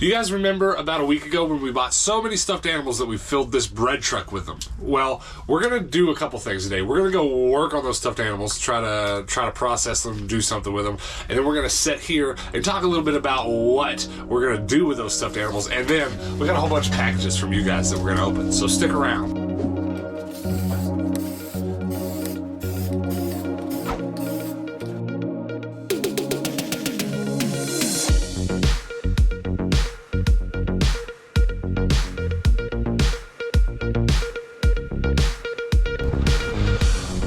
Do you guys remember about a week ago when we bought so many stuffed animals that we filled this bread truck with them? Well, we're gonna do a couple things today. We're gonna go work on those stuffed animals, try to process them, do something with them, and then we're gonna sit here and talk a little bit about what we're gonna do with those stuffed animals, and then we got a whole bunch of packages from you guys that we're gonna open. So stick around.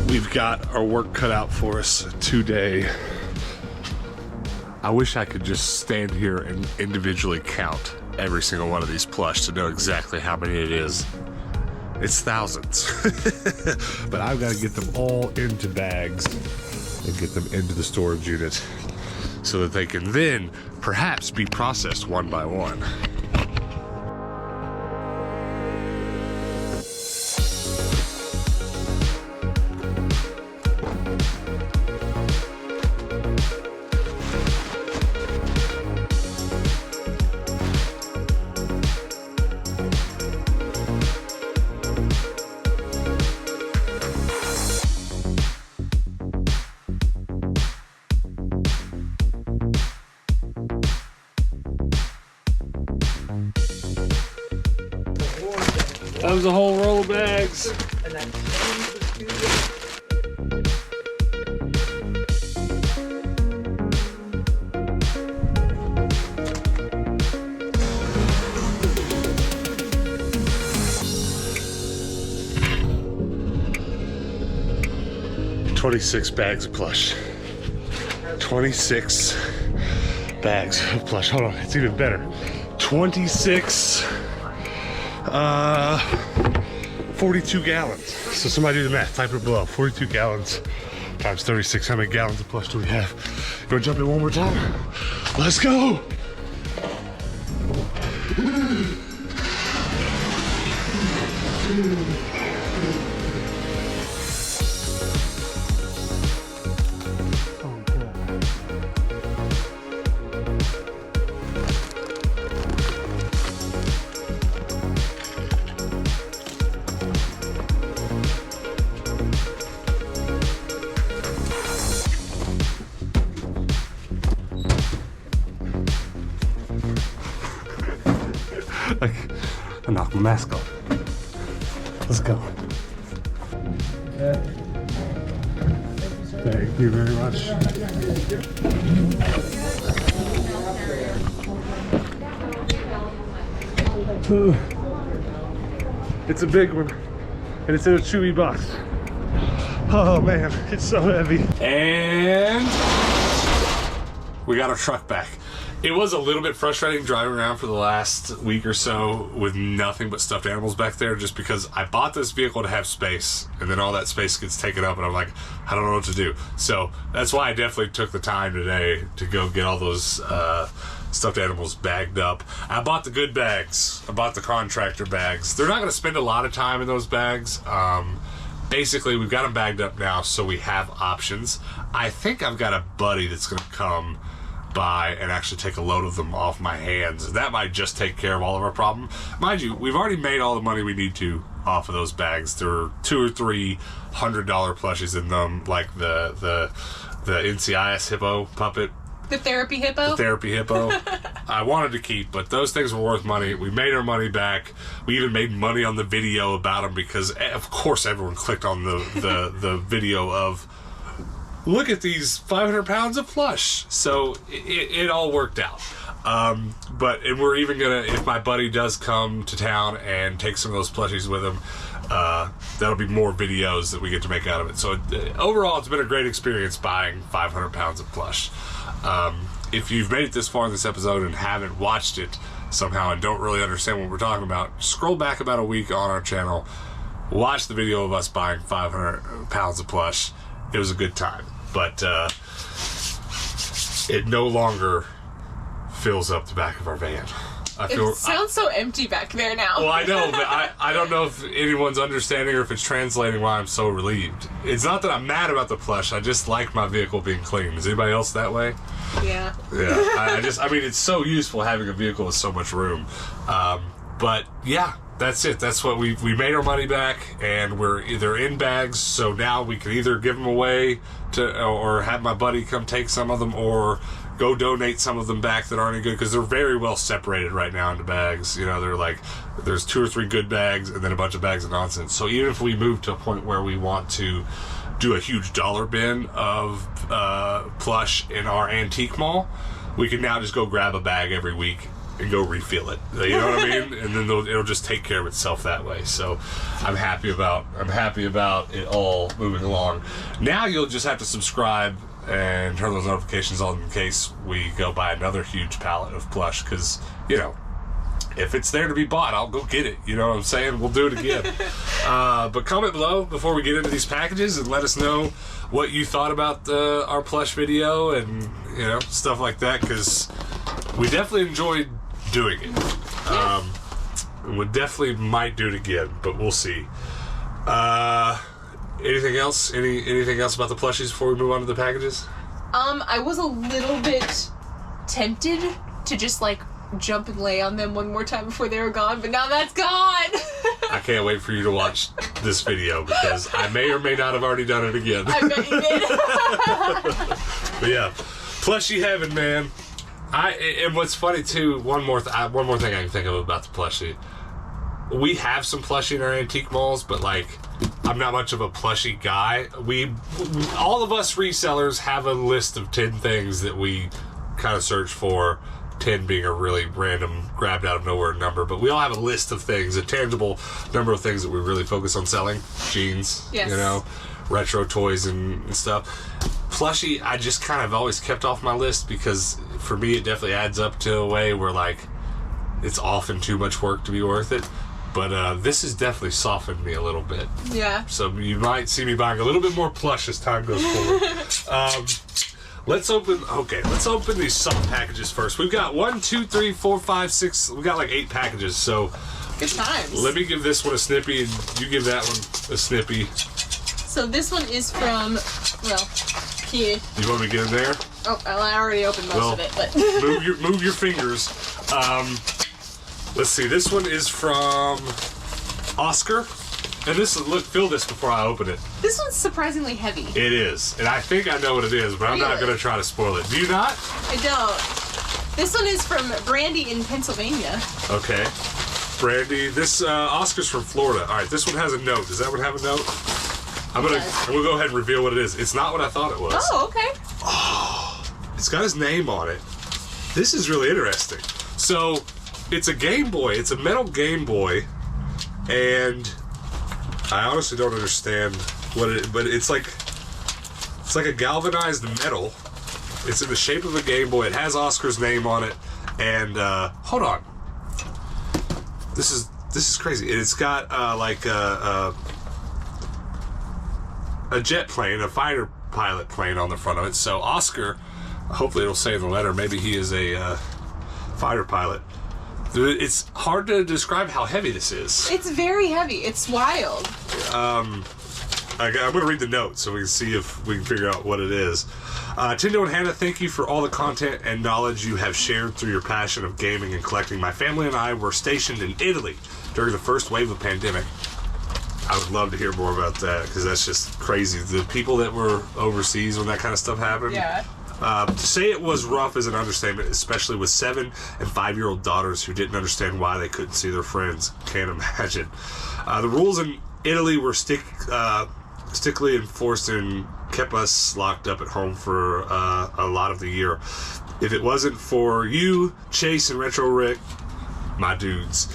We've got our work cut out for us today. I wish I could just stand here and individually count every single one of these plush to know exactly how many it is. It's thousands. But I've got to get them all into bags and get them into the storage unit so that they can then perhaps be processed one by one. That was a whole roll of bags. $26 bags of plush. 26 bags of plush. Hold on, it's even better. 42 gallons. So somebody do the math, type it below. 42 gallons times 36. How many gallons of plush do we have? You wanna jump in one more time? Let's go! I knocked my mask off. Let's go. Thank you very much. It's a big one, and it's in a chewy box. Oh man, it's so heavy. And we got our truck back. It was a little bit frustrating driving around for the last week or so with nothing but stuffed animals back there, just because I bought this vehicle to have space, and then all that space gets taken up, and I'm like, I don't know what to do. So that's why I definitely took the time today to go get all those stuffed animals bagged up. I bought the good bags. I bought the contractor bags. They're not going to spend a lot of time in those bags. Basically, we've got them bagged up now, so we have options. I think I've got a buddy that's going to come by and actually take a load of them off my hands. That might just take care of all of our problem. Mind you, we've already made all the money we need to off of those bags. There are $200 or $300 plushies in them, like the NCIS hippo puppet. The therapy hippo? The therapy hippo. I wanted to keep, but those things were worth money. We made our money back. We even made money on the video about them because, of course, everyone clicked on the video of, look at these 500 pounds of plush. So it all worked out. And we're even gonna, if my buddy does come to town and take some of those plushies with him, that'll be more videos that we get to make out of it. So overall, it's been a great experience buying 500 pounds of plush. If you've made it this far in this episode and haven't watched it somehow and don't really understand what we're talking about, scroll back about a week on our channel, watch the video of us buying 500 pounds of plush. It was a good time, but it no longer fills up the back of our van. It sounds so empty back there now. Well, I know, but I don't know if anyone's understanding or if it's translating why I'm so relieved. It's not that I'm mad about the plush. I just like my vehicle being clean. Is anybody else that way? Yeah. Yeah. I mean, it's so useful having a vehicle with so much room. But yeah, that's it. That's what we made our money back, and we're either in bags, so now we can either give them away or have my buddy come take some of them, or go donate some of them back that aren't any good, because they're very well separated right now into bags. You know, they're like, there's 2 or 3 good bags and then a bunch of bags of nonsense. So even if we move to a point where we want to do a huge dollar bin of plush in our antique mall, we can now just go grab a bag every week and go refill it. You know what I mean? And then it'll just take care of itself that way. So I'm happy about it all moving along. Now you'll just have to subscribe and turn those notifications on in case we go buy another huge pallet of plush, because, you know, if it's there to be bought, I'll go get it. You know what I'm saying? We'll do it again. But comment below before we get into these packages and let us know what you thought about our plush video and, you know, stuff like that, because we definitely enjoyed doing it. We definitely might do it again, but we'll see. Anything else? Anything else about the plushies before we move on to the packages? I was a little bit tempted to just like jump and lay on them one more time before they were gone, but now that's gone. I can't wait for you to watch this video, because I may or may not have already done it again. I bet you did. But yeah, plushie heaven, man. And what's funny too, one more thing I can think of about the plushie. We have some plushie in our antique malls, but like, I'm not much of a plushie guy. All of us resellers have a list of 10 things that we kind of search for, 10 being a really random, grabbed out of nowhere number, but we all have a list of things, a tangible number of things that we really focus on selling. Jeans, yes. You know, retro toys and stuff. Plushie, I just kind of always kept off my list, because for me it definitely adds up to a way where like it's often too much work to be worth it. But this has definitely softened me a little bit. Yeah. So you might see me buying a little bit more plush as time goes forward. Let's open these soft packages first. We've got 1, 2, 3, 4, 5, 6. We got like 8 packages. So good times. Let me give this one a snippy, and you give that one a snippy. So this one is from, well, here. You want me to get in there? Oh, I already opened most of it, but move your fingers. Let's see. This one is from Oscar. And feel this before I open it. This one's surprisingly heavy. It is. And I think I know what it is, but I'm not going to try to spoil it. Do you not? I don't. This one is from Brandy in Pennsylvania. Okay. Brandy. This, Oscar's from Florida. All right, this one has a note. Does that one have a note? I'm going to go ahead and reveal what it is. It's not what I thought it was. Oh, okay. Oh, it's got his name on it. This is really interesting. So, it's a Game Boy. It's a metal Game Boy. And I honestly don't understand what it is, but it's like a galvanized metal. It's in the shape of a Game Boy. It has Oscar's name on it. And hold on, this is crazy. It's got like a jet plane, a fighter pilot plane on the front of it. So Oscar, hopefully it'll say in the letter, maybe he is a fighter pilot. It's hard to describe how heavy this is. It's very heavy. It's wild. I'm going to read the note so we can see if we can figure out what it is. Tindo and Hannah, thank you for all the content and knowledge you have shared through your passion of gaming and collecting. My family and I were stationed in Italy during the first wave of the pandemic. I would love to hear more about that, because that's just crazy. The people that were overseas when that kind of stuff happened. Yeah. To say it was rough is an understatement, especially with 7- and 5-year-old daughters who didn't understand why they couldn't see their friends. Can't imagine. The rules in Italy were strictly enforced and kept us locked up at home for a lot of the year. If it wasn't for you, Chase, and Retro Rick, my dudes,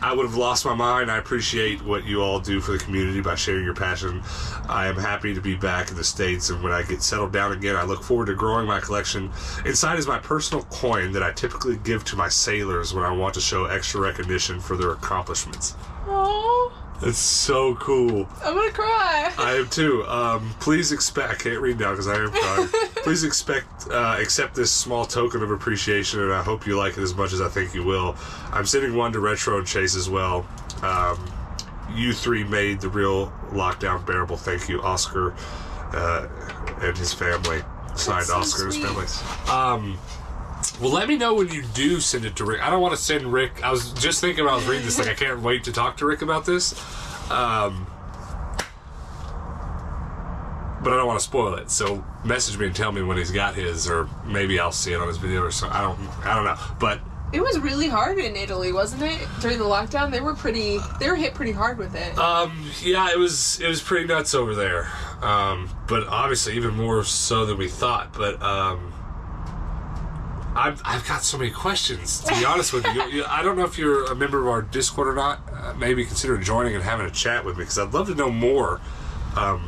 I would have lost my mind. I appreciate what you all do for the community by sharing your passion. I am happy to be back in the States, and when I get settled down again, I look forward to growing my collection. Inside is my personal coin that I typically give to my sailors when I want to show extra recognition for their accomplishments. Aww. It's so cool. I'm gonna cry. I am too. Please expect. I can't read now because I am crying. Please accept this small token of appreciation, and I hope you like it as much as I think you will. I'm sending one to Retro and Chase as well. You three made the real lockdown bearable. Thank you, Oscar, and his family. Signed, so Oscar sweet. and his family. Well, let me know when you do send it to Rick. I don't want to send Rick. I was just thinking when I was reading this, like, I can't wait to talk to Rick about this. But I don't want to spoil it. So message me and tell me when he's got his, or maybe I'll see it on his video or something. I don't know. But It was really hard in Italy, wasn't it? During the lockdown, they were hit pretty hard with it. yeah, it was pretty nuts over there. But obviously even more so than we thought. But I've got so many questions, to be honest with you. I don't know if you're a member of our Discord or not. Maybe consider joining and having a chat with me, because I'd love to know more.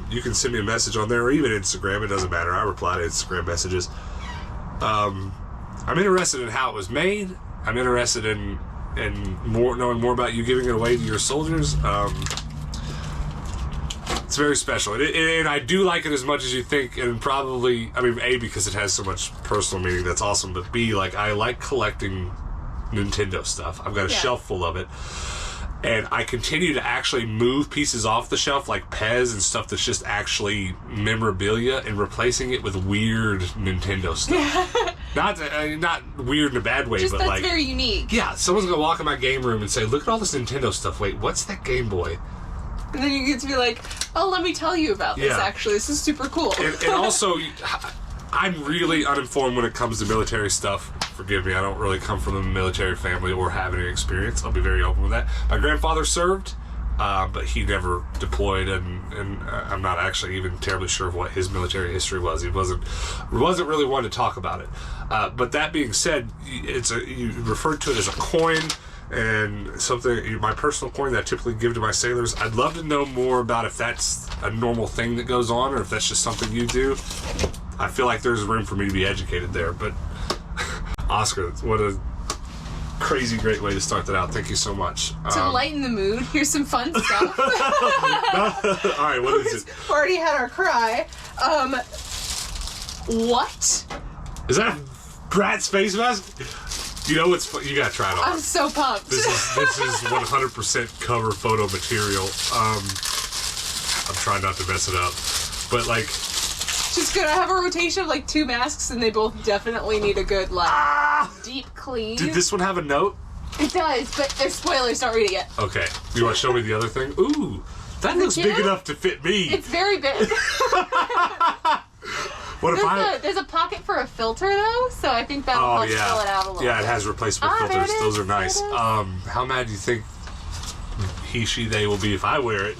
You can send me a message on there, or even Instagram. It doesn't matter. I reply to Instagram messages. I'm interested in how it was made. I'm interested in knowing more about you giving it away to your soldiers. It's very special, and I do like it as much as you think, and probably, I mean, A, because it has so much personal meaning, that's awesome, but B, like, I like collecting Nintendo stuff. I've got a shelf full of it, and I continue to actually move pieces off the shelf, like Pez and stuff that's just actually memorabilia, and replacing it with weird Nintendo stuff. Not weird in a bad way, Just but that's like, very unique. yeah, someone's gonna walk in my game room and say, look at all this Nintendo stuff. Wait, what's that Game Boy? And then you get to be like, oh, let me tell you about this, actually. This is super cool. And also, I'm really uninformed when it comes to military stuff. Forgive me, I don't really come from a military family or have any experience. I'll be very open with that. My grandfather served, but he never deployed, and I'm not actually even terribly sure of what his military history was. He wasn't really one to talk about it. But that being said, you referred to it as a coin, and something, my personal coin that I typically give to my sailors. I'd love to know more about if that's a normal thing that goes on, or if that's just something you do. I feel like there's room for me to be educated there. But Oscar, what a crazy great way to start that out. Thank you so much. To lighten the mood, here's some fun stuff. All right, what is it? We've already had our cry. What? Is that Brad's face mask? You know what's you gotta try it on. I'm so pumped. This is 100% cover photo material. I'm trying not to mess it up, but like, just gonna have a rotation of like 2 masks, and they both definitely need a good deep clean. Did this one have a note? It does, but there's spoilers. Don't read it yet. Okay. You want to show me the other thing? Ooh, that looks big enough to fit me. It's very big. What if there's a pocket for a filter though, so I think that'll help fill it out a little bit. Yeah, it has replaceable filters. Those are nice. How mad do you think they will be if I wear it?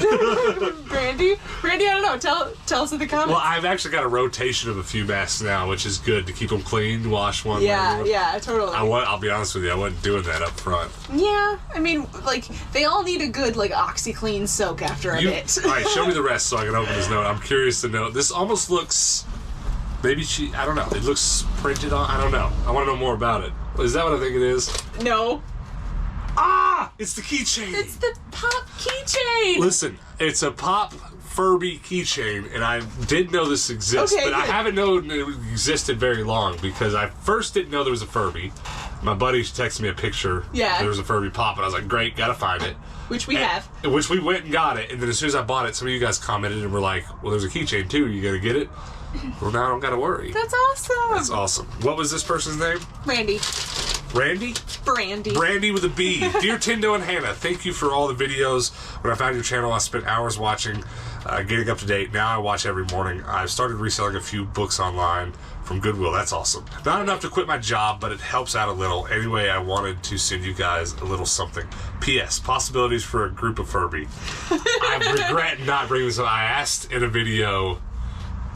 Brandy, I don't know. Tell us in the comments. Well, I've actually got a rotation of a few masks now, which is good to keep them clean. Wash one. Yeah, totally. I'll be honest with you, I wasn't doing that up front. Yeah, I mean, like, they all need a good, like, OxyClean soak after a bit. All right, show me the rest so I can open this note. I'm curious to know. This almost looks, maybe I don't know. It looks printed on, I don't know. I want to know more about it. Is that what I think it is? No. Ah! It's the keychain! It's the Pop keychain! Listen, it's a Pop Furby keychain, and I did know this exists, but I haven't known it existed very long, because I first didn't know there was a Furby. My buddy texted me a picture. Yeah. There was a Furby Pop, and I was like, great, gotta find it. Which we have. Which we went and got it, and then as soon as I bought it, some of you guys commented and were like, well, there's a keychain too, you gonna get it? Well, now I don't gotta worry. That's awesome. That's awesome. What was this person's name? Randy. Randy? Brandy with a B. Dear Tindo and Hannah, thank you for all the videos. When I found your channel, I spent hours watching, getting up to date. Now I watch every morning. I've started reselling a few books online from Goodwill. That's awesome. Not enough to quit my job, but it helps out a little. Anyway, I wanted to send you guys a little something. P.S. Possibilities for a group of Furby. I regret not bringing this up. I asked in a video,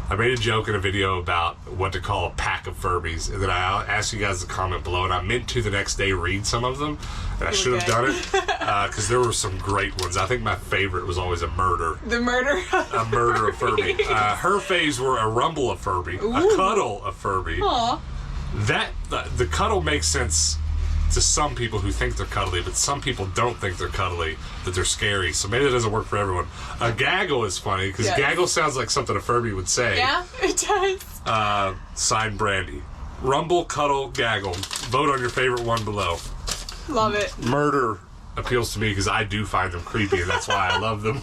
I made a joke in a video about what to call a pack of Furbies, and then I asked you guys to comment below, and I meant to the next day read some of them, and I should have done it, because there were some great ones. I think my favorite was always a murder. The murder? A murder of Furby. Her faves were a rumble of Furby, a cuddle of Furby. Aw. The cuddle makes sense to some people who think they're cuddly, but some people don't think they're cuddly, that they're scary. So maybe that doesn't work for everyone. A gaggle is funny, because gaggle sounds like something a Furby would say. Yeah, it does. Signed Brandy. Rumble, cuddle, gaggle. Vote on your favorite one below. Love it. Murder appeals to me because I do find them creepy, and that's why I love them.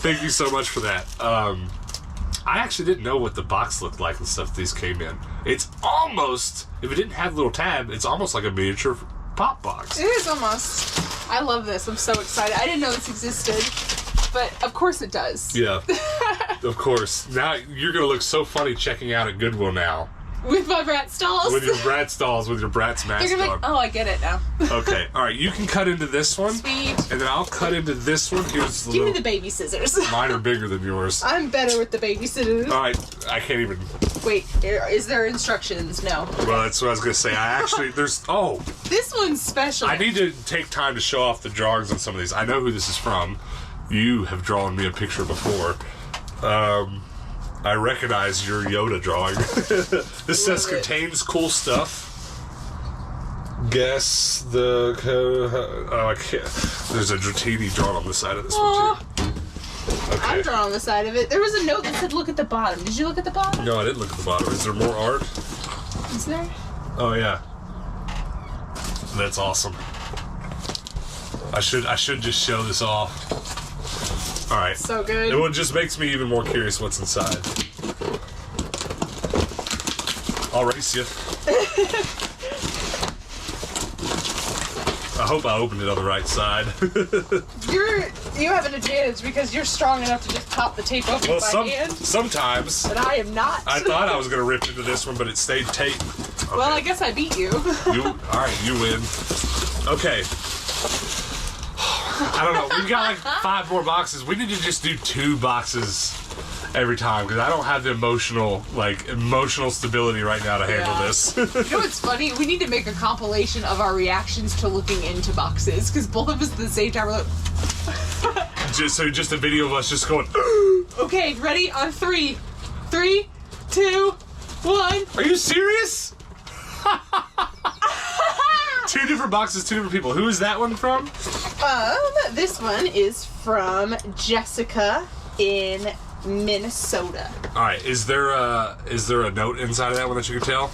Thank you so much for that. I actually didn't know what the box looked like and stuff these came in. It's almost, if it didn't have the little tab, it's almost like a miniature pop box. It is almost. I love this. I'm so excited. I didn't know this existed, but of course it does. Yeah, of course. Now you're going to look so funny checking out at Goodwill now. With my Bratz dolls? With your Bratz dolls, with your Bratz mask They're gonna on. oh, I get it now. Okay, alright, you can cut into this one. Sweet. And then I'll cut into this one. Here's the Give me little... the baby scissors. Mine are bigger than yours. I'm better with the baby scissors. Alright, I can't even... Wait, is there instructions? No. Well, that's what I was going to say. I actually... There's... Oh! This one's special. I need to take time to show off the drawings on some of these. I know who this is from. You have drawn me a picture before. I recognize your Yoda drawing. This says contains cool stuff. Guess the... I can't. There's a Dratini drawn on the side of this one, too. Okay. I'm drawing on the side of it. There was a note that said look at the bottom. Did you look at the bottom? No, I didn't look at the bottom. Is there more art? Is there? Oh, yeah. That's awesome. I should just show this off. Alright. So good. It just makes me even more curious what's inside. I'll race you. I hope I opened it on the right side. You have an advantage because you're strong enough to just pop the tape open by hand. Sometimes. But I am not. I thought I was going to rip into this one, but it stayed taped. Okay. Well, I guess I beat you. Alright, you win. Okay. I don't know. We've got like 5 more boxes. We need to just do 2 boxes every time because I don't have the emotional stability right now to handle this. You know what's funny? We need to make a compilation of our reactions to looking into boxes because both of us at the same time are like. just a video of us just going. Okay, ready? On 3. 3, 2, 1. Are you serious? 2 different boxes, 2 different people. Who is that one from? This one is from Jessica in Minnesota. All right, is there a note inside of that one that you can tell?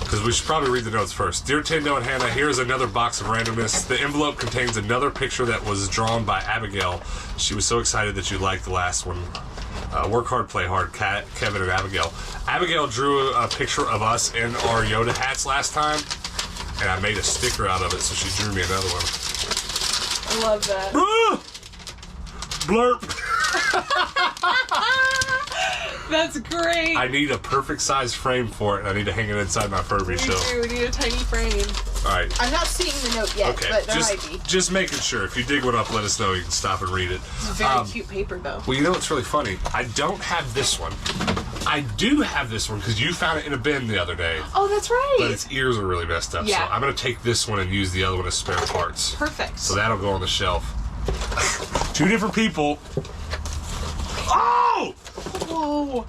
Because we should probably read the notes first. Dear Tendo and Hannah, here's another box of randomness. The envelope contains another picture that was drawn by Abigail. She was so excited that you liked the last one. Work hard, play hard, Kevin and Abigail. Abigail drew a picture of us in our Yoda hats last time, and I made a sticker out of it, so she drew me another one. I love that. Blurp. That's great. I need a perfect size frame for it, and I need to hang it inside my Furby show. We need a tiny frame. Alright. I'm not seeing the note yet, Okay, but there might be. just making sure. If you dig one up, let us know. You can stop and read it. It's very cute paper, though. Well, you know what's really funny? I don't have this one. I do have this one because you found it in a bin the other day. Oh, that's right. But its ears are really messed up. Yeah. So I'm going to take this one and use the other one as spare parts. Perfect. So that'll go on the shelf. 2 different people. Oh! Whoa.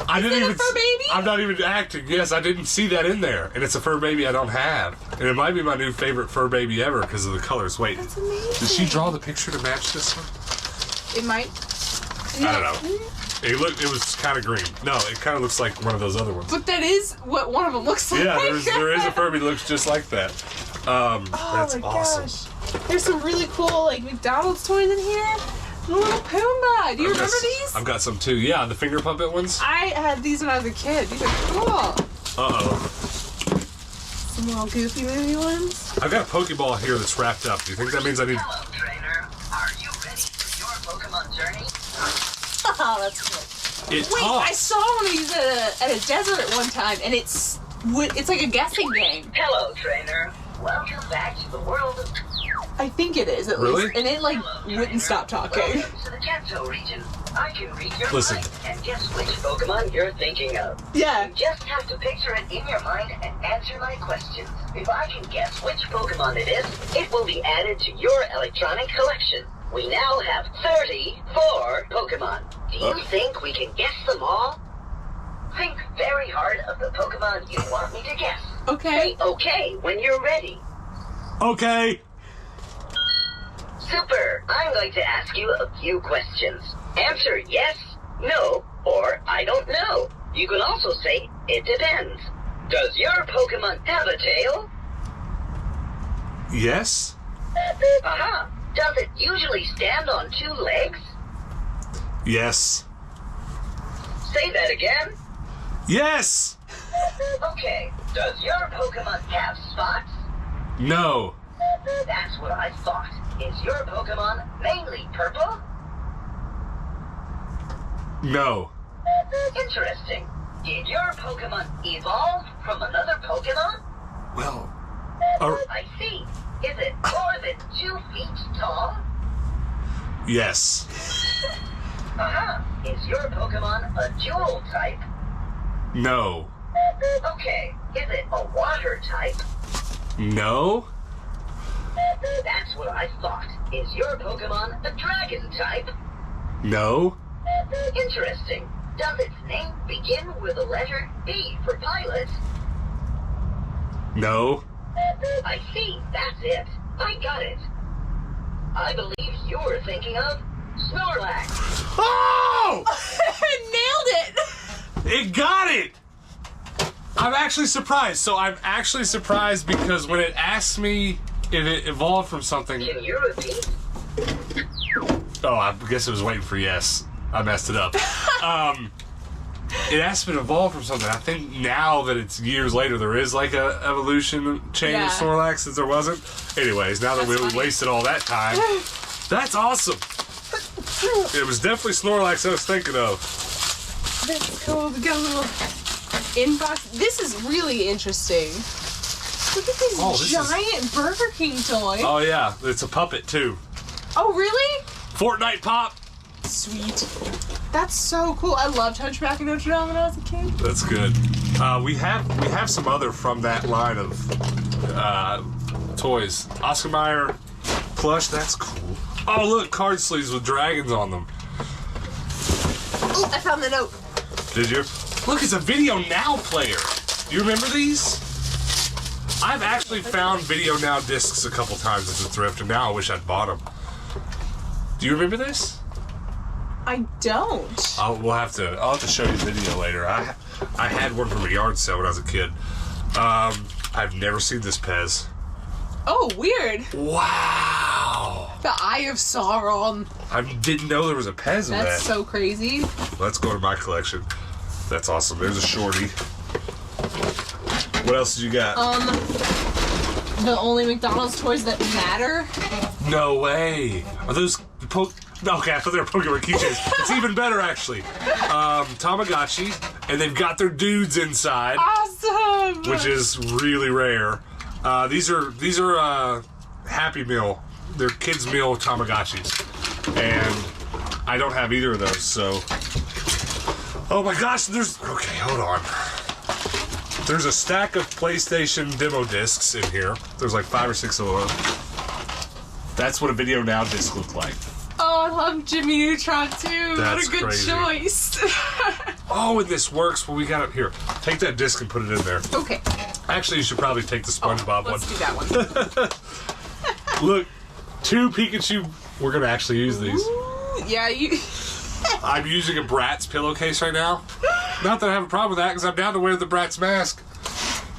I didn't even. A fur baby? I'm not even acting. Yes, I didn't see that in there, and it's a fur baby I don't have, and it might be my new favorite fur baby ever because of the colors. Wait, That's amazing. did she draw the picture to match this one? It might. I don't know. It was kind of green. No, it kind of looks like one of those other ones. But that is what one of them looks like. Yeah, there is a Furby that looks just like that. That's awesome. Gosh. There's some really cool like McDonald's toys in here. The little Pumbaa. Do you remember these? I've got some too. Yeah, the finger puppet ones. I had these when I was a kid. These are cool. Uh-oh. Some little Goofy movie ones. I've got a Pokeball here that's wrapped up. Do you think that means I need... Hello, trainer. Are you ready for your Pokemon journey? Oh, that's cool. It Wait, talks. I saw one of these at a desert at one time, and it's like a guessing game. Hello, trainer. Welcome back to the world of... I think it is, at Really? least. And it, like, Hello, wouldn't trainer. stop talking. Welcome to the Kanto region. I can read your Listen. mind and guess which Pokemon you're thinking of. Yeah. You just have to picture it in your mind and answer my questions. If I can guess which Pokemon it is, it will be added to your electronic collection. We now have 34 Pokemon. Do you think we can guess them all? Think very hard of the Pokemon you want me to guess. Okay. Say okay when you're ready. Okay. Super. I'm going to ask you a few questions. Answer yes, no, or I don't know. You can also say it depends. Does your Pokemon have a tail? Yes. Aha. Does it usually stand on 2 legs? Yes. Say that again. Yes. Okay. Does your Pokemon have spots? No. That's what I thought. Is your Pokemon mainly purple? No. Interesting. Did your Pokemon evolve from another Pokemon? Well, I see. Is it more than 2 feet tall? yes. Aha. Is your Pokemon a dual type? No. Okay. Is it a water type? No. That's what I thought. Is your Pokemon a dragon type? No. Interesting. Does its name begin with the letter B for pilot? No. I see. That's it. I got it. I believe you're thinking of Snorlax. Oh! Nailed it! It got it! I'm actually surprised. So I'm actually surprised because when it asked me if it evolved from something... Can you repeat? Oh, I guess it was waiting for yes. I messed it up. It asked me to evolve from something. I think now that it's years later, there is like a evolution chain of Snorlax that there wasn't. Anyways, now that we wasted all that time, that's awesome. It was definitely Snorlax I was thinking of. That's cool. We got a little inbox. This is really interesting. Look at these giant Burger King toys. Oh yeah, it's a puppet too. Oh really? Fortnite pop. Sweet. That's so cool. I loved Hunchback of Notre Dame when I was a kid. That's good. We have some other from that line of toys. Oscar Mayer plush. That's cool. Oh look, card sleeves with dragons on them. Oh, I found the note. Did you? Look, it's a Video Now player. Do you remember these? I've actually found Video Now discs a couple times at the thrift, and now I wish I'd bought them. Do you remember this? I don't. I'll have to show you the video later. I had one from a yard sale when I was a kid. I've never seen this Pez. Oh, weird. Wow. The Eye of Sauron. I didn't know there was a Pez of that. That's so crazy. Let's go to my collection. That's awesome. There's a shorty. What else did you got? The only McDonald's toys that matter. No way. Are those okay, I thought they were Pokemon keychains. It's even better, actually. Tamagotchi, and they've got their dudes inside. Awesome! Which is really rare. These are Happy Meal. They're kids' meal Tamagotchis. And I don't have either of those, so... Oh my gosh, okay, hold on. There's a stack of PlayStation demo discs in here. There's like 5 or 6 of them. That's what a Video Now disc looked like. Oh, I love Jimmy Neutron too. That's what a good crazy. choice. Oh, and this works. Well, we got it here. Take that disc and put it in there. Okay. Actually, you should probably take the SpongeBob one. Let's do that one. Look, 2 Pikachu. We're gonna actually use these. Ooh, yeah, you. I'm using a Bratz pillowcase right now. Not that I have a problem with that, because I'm down to wear the Bratz mask.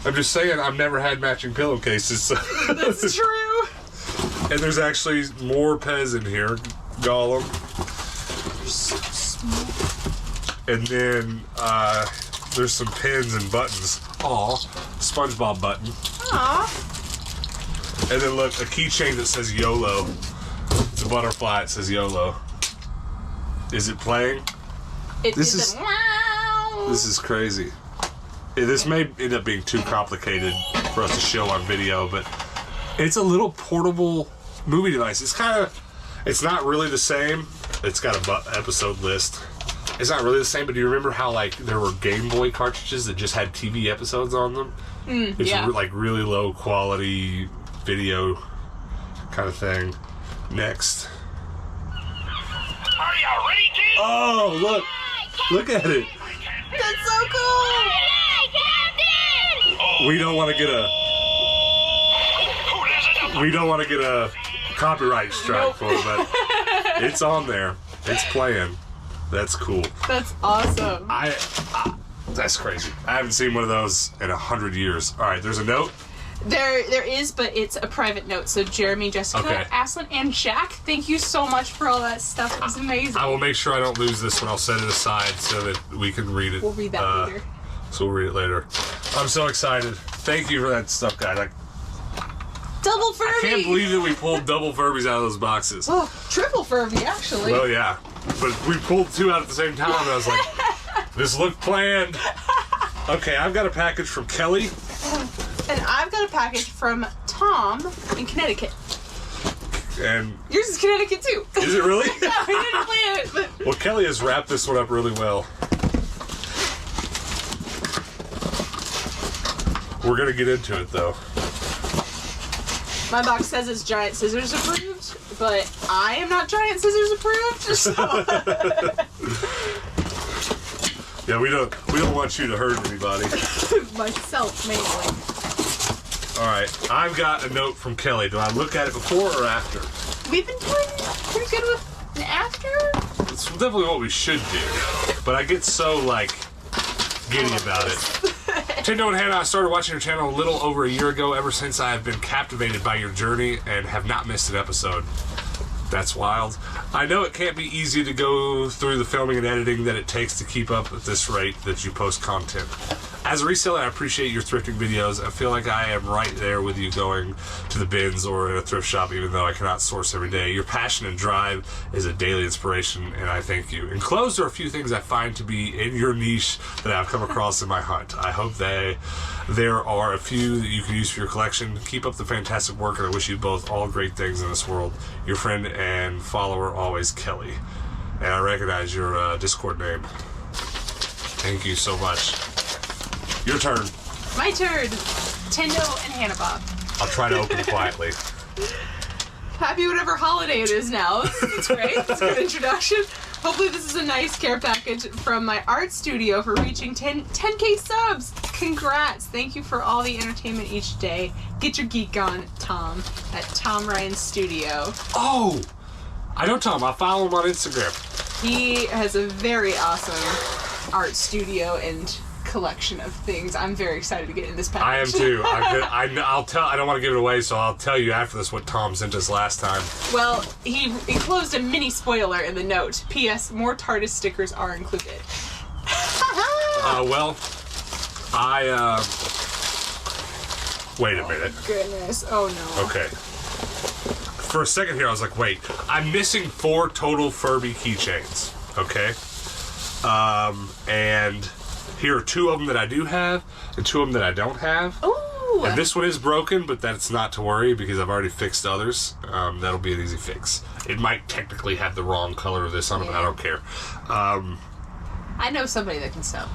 I'm just saying I've never had matching pillowcases. So. That's true. And there's actually more Pez in here. Gollum. You're so smart. And then there's some pins and buttons. Aw, SpongeBob button. Aw. And then look, a keychain that says YOLO. It's a butterfly, it says YOLO. Is it playing? This is wow. This is crazy. This may end up being too complicated for us to show on video, but it's a little portable movie device. It's not really the same. It's got a episode list. It's not really the same, but do you remember how like there were Game Boy cartridges that just had TV episodes on them? It's yeah. like really low quality video kind of thing. Next. Are you ready, kid? Oh, look at it. That's so cool. We don't want to get a copyright strike for it, but it's on there. It's playing. That's cool. That's awesome. That's crazy. I haven't seen one of those in 100 years. All right, there's a note. There is, but it's a private note. So Jeremy, Jessica, Aslan, and Jack, thank you so much for all that stuff. It was amazing. I will make sure I don't lose this one. I'll set it aside so that we can read it. We'll read that later. So we'll read it later. I'm so excited. Thank you for that stuff, guys. Double Furby! I can't believe that we pulled double Furbies out of those boxes. Oh, triple Furby, actually. Well, yeah. But we pulled two out at the same time, and I was like, this looked planned. Okay, I've got a package from Kelly. And I've got a package from Tom in Connecticut. And yours is Connecticut, too. Is it really? No, we didn't plan it, but... Well, Kelly has wrapped this one up really well. We're going to get into it, though. My box says it's Giant Scissors approved, but I am not Giant Scissors approved, so... Yeah, we don't want you to hurt anybody. Myself, mainly. All right, I've got a note from Kelly. Do I look at it before or after? We've been doing pretty good with after. It's definitely what we should do, but I get so, giddy about it. Tindo and Hannah, I started watching your channel a little over a year ago. Ever since, I have been captivated by your journey and have not missed an episode. That's wild. I know it can't be easy to go through the filming and editing that it takes to keep up at this rate that you post content. As a reseller, I appreciate your thrifting videos. I feel like I am right there with you going to the bins or in a thrift shop, even though I cannot source every day. Your passion and drive is a daily inspiration, and I thank you. Enclosed are a few things I find to be in your niche that I've come across in my hunt. I hope there are a few that you can use for your collection. Keep up the fantastic work, and I wish you both all great things in this world. Your friend and follower, always, Kelly. And I recognize your Discord name. Thank you so much. Your turn. My turn. Tindo and Hannah Bob. I'll try to open quietly. Happy whatever holiday it is now. It's great. It's a good introduction. Hopefully this is a nice care package from my art studio for reaching 10K subs. Congrats. Thank you for all the entertainment each day. Get your geek on, Tom, at Tom Ryan Studio. Oh! I know Tom. I follow him on Instagram. He has a very awesome art studio and collection of things. I'm very excited to get in this package. I am too. I'll tell. I don't want to give it away, so I'll tell you after this what Tom sent us last time. Well, he enclosed a mini spoiler in the note. P.S. More TARDIS stickers are included. Wait a minute. Goodness. Oh no. Okay. For a second here, I was like, wait. I'm missing 4 total Furby keychains. Okay. And here are 2 of them that I do have, and 2 of them that I don't have. Ooh! And this one is broken, but that's not to worry because I've already fixed others. That'll be an easy fix. It might technically have the wrong color of this on it, but I don't care. I know somebody that can sew.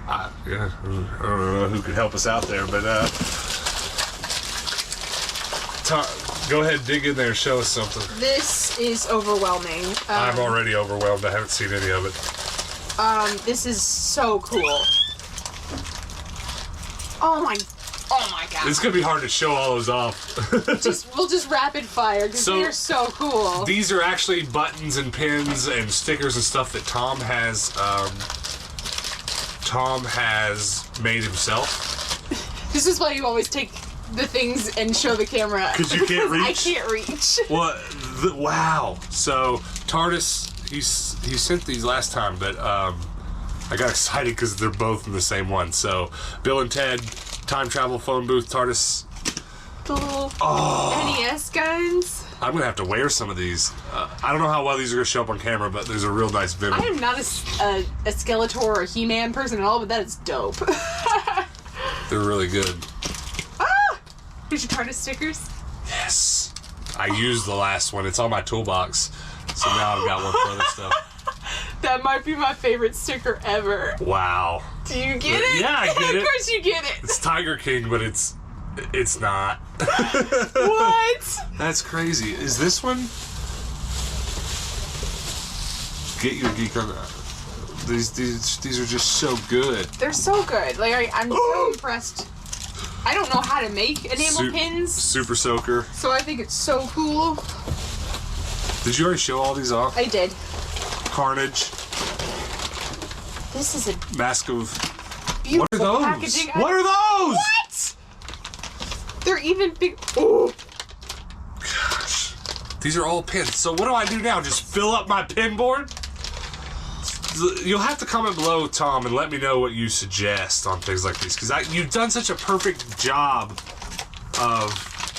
Yeah, I don't know who could help us out there, but go ahead, dig in there, and show us something. This is overwhelming. I'm already overwhelmed. I haven't seen any of it. This is so cool. Oh my god. It's gonna be hard to show all those off. We'll just rapid fire because they're so cool. These are actually buttons and pins and stickers and stuff that Tom has made himself. This is why you always take the things and show the camera. Because you can't reach? I can't reach. Well, wow. So, TARDIS, he sent these last time, but I got excited because they're both in the same one. So, Bill and Ted, time travel phone booth, TARDIS. The little NES guns. I'm going to have to wear some of these. I don't know how well these are going to show up on camera, but there's a real nice Venom. I am not a Skeletor or a He-Man person at all, but that is dope. They're really good. Here's your TARDIS stickers. Yes. I used the last one. It's on my toolbox. So now I've got one for other stuff. That might be my favorite sticker ever. Wow. Do you get it? Yeah, I get it. Of course you get it. It's Tiger King, but it's not. What? That's crazy. Is this one? Get your geek on that. These are just so good. They're so good. Like I'm so impressed I don't know how to make enamel pins. Super soaker. So I think it's so cool. Did you already show all these off? I did. Carnage. This is a Mask of... beautiful What are those? packaging. What are those? What? They're even big. Oh. Gosh. These are all pins. So what do I do now? Just fill up my pin board? You'll have to comment below, Tom, and let me know what you suggest on things like these. Because you've done such a perfect job of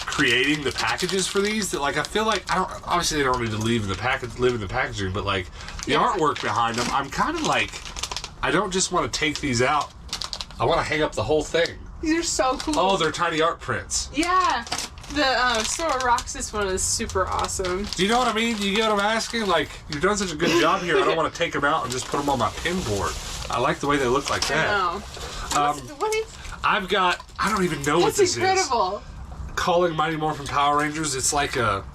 creating the packages for these that, like, I feel like obviously they don't need to live in the packaging, but like the artwork behind them, I'm kind of like, I don't just want to take these out. I want to hang up the whole thing. These are so cool. Oh, they're tiny art prints. Yeah. The Sora Roxas one is super awesome. Do you know what I mean? You get what I'm asking? Like, you've done such a good job here, I don't want to take them out and just put them on my pin board. I like the way they look like that. I know. What is... I've got, I don't even know what this That's incredible. Calling Mighty Morphin Power Rangers, it's like a,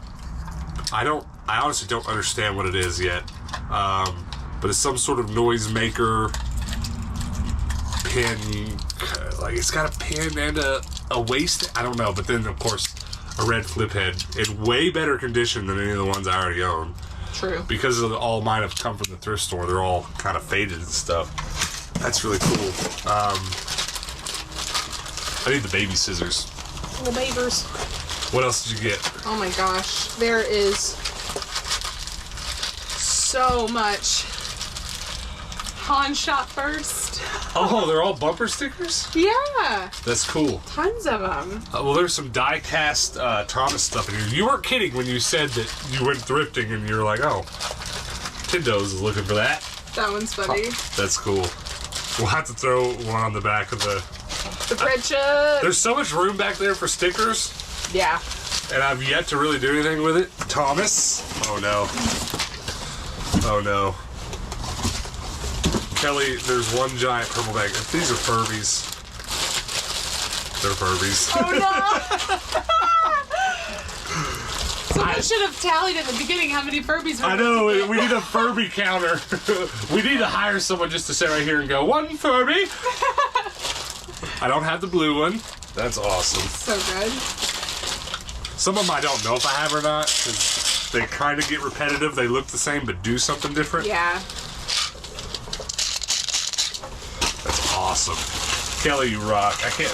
I honestly don't understand what it is yet. But it's some sort of noisemaker pin, like it's got a pin and a waist, I don't know, but then of course a red flip head in way better condition than any of the ones I already own. True. Because all mine have come from the thrift store, they're all kind of faded and stuff. That's really cool. I need the baby scissors. The babers. What else did you get? Oh my gosh. There is so much. Han Shot First. Oh, they're all bumper stickers? Yeah. That's cool. Tons of them. Well, there's some die-cast Thomas stuff in here. You weren't kidding when you said that you went thrifting and you're like, oh, Tindo's is looking for that. That one's funny. That's cool. We'll have to throw one on the back of the bread chuck. There's so much room back there for stickers. Yeah. And I've yet to really do anything with it. Thomas. Oh, no. Oh, no. Kelly, there's one giant purple bag. If these are Furbies, they're Furbies. Oh no! Someone should have tallied at the beginning how many Furbies were. I know, we need a Furby counter. We need to hire someone just to sit right here and go, one Furby. I don't have the blue one. That's awesome. So good. Some of them I don't know if I have or not, because they kind of get repetitive. They look the same, but do something different. Yeah. That's awesome. Kelly, you rock. I can't,